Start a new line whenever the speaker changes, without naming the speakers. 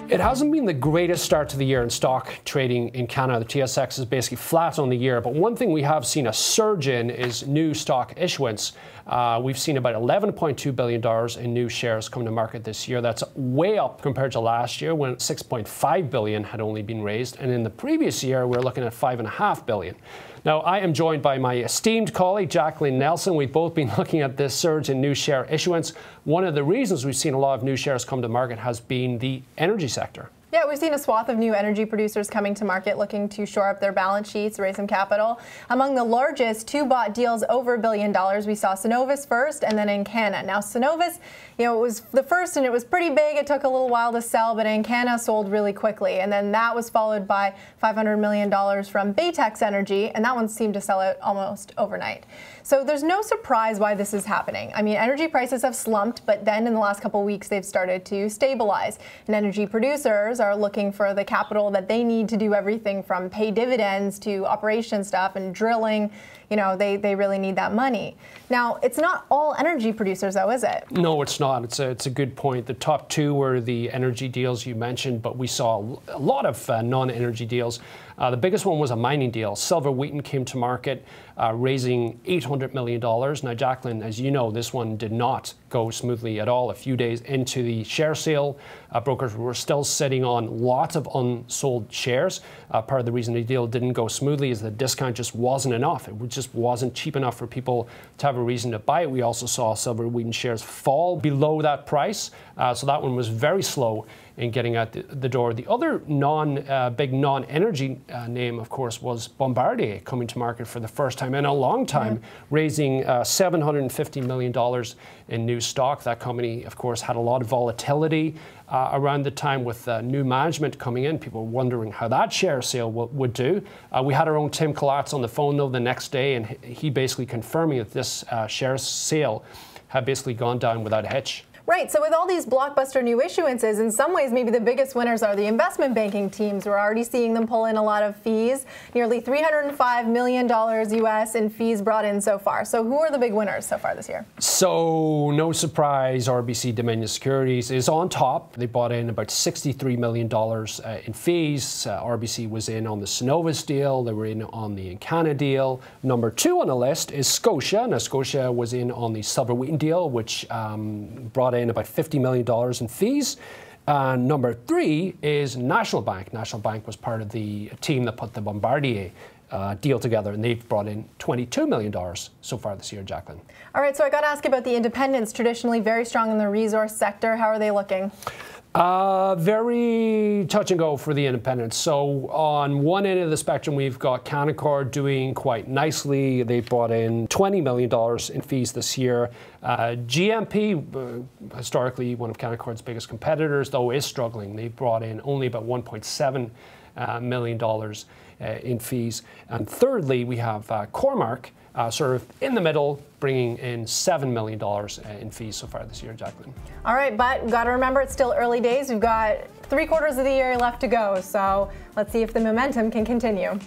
It hasn't been the greatest start to the year in stock trading in Canada. The TSX is basically flat on the year, but one thing we have seen a surge in is new stock issuance. We've seen about $11.2 billion in new shares come to market this year. That's way up compared to last year when $6.5 billion had only been raised. And in the previous year, we're looking at $5.5 billion. Now, I am joined by my esteemed colleague, Jacqueline Nelson. We've both been looking at this surge in new share issuance. One of the reasons we've seen a lot of new shares come to market has been the energy sector.
Yeah, we've seen a swath of new energy producers coming to market looking to shore up their balance sheets, raise some capital. Among the largest two bought deals over $1 billion, we saw Cenovus first and then Encana. Now, Cenovus, it was the first and it was pretty big. It took a little while to sell, but Encana sold really quickly. And then that was followed by $500 million from Baytex Energy, and that one seemed to sell out almost overnight. So there's no surprise why this is happening. I mean, energy prices have slumped, but then in the last couple of weeks, they've started to stabilize. And energy producers are looking for the capital that they need to do everything from pay dividends to operation stuff and drilling. You know, they really need that money. Now, it's not all energy producers, though, is it? No,
it's not. It's a good point. The top two were the energy deals you mentioned, but we saw a lot of non-energy deals. The biggest one was a mining deal. Silver Wheaton came to market, raising $800 million. Now, Jacqueline, as you know, this one did not go smoothly at all. A few days into the share sale, brokers were still sitting on lots of unsold shares. Part of the reason the deal didn't go smoothly is the discount just wasn't enough. It just wasn't cheap enough for people to have a reason to buy it. We also saw Silver Wheaton shares fall below that price. So that one was very slow in getting out the door. The other big non-energy name, of course, was Bombardier, coming to market for the first time in a long time, raising $750 million in new stock. That company, of course, had a lot of volatility around the time with new management coming in. People were wondering how that share sale would do. We had our own Tim Collatz on the phone, though, the next day, and he basically confirming that this share sale had basically gone down without a hitch.
Right, so with all these blockbuster new issuances, in some ways maybe the biggest winners are the investment banking teams. We're already seeing them pull in a lot of fees, nearly $305 million US in fees brought in so far. So who are the big winners so far this year?
So no surprise, RBC Dominion Securities is on top. They bought in about $63 million in fees. RBC was in on the Cenovus deal. They were in on the Encana deal. Number two on the list is Scotia. Now, Scotia was in on the Silver Wheaton deal, which brought in about $50 million in fees. Number three is National Bank. National Bank was part of the team that put the Bombardier deal together, and they've brought in $22 million so far this year, Jacqueline.
All right, so I got to ask about the independents, traditionally very strong in the resource sector. How are they looking?
Very touch and go for the independents. So on one end of the spectrum, we've got Canaccord doing quite nicely. They brought in $20 million in fees this year. GMP, historically one of Canaccord's biggest competitors, though, is struggling. They brought in only about $1.7 million in fees. And thirdly, we have Cormark, sort of in the middle, bringing in $7 million in fees so far this year, Jacqueline.
All right, but we've got to remember it's still early days. We've got 3/4 of the year left to go, so let's see if the momentum can continue.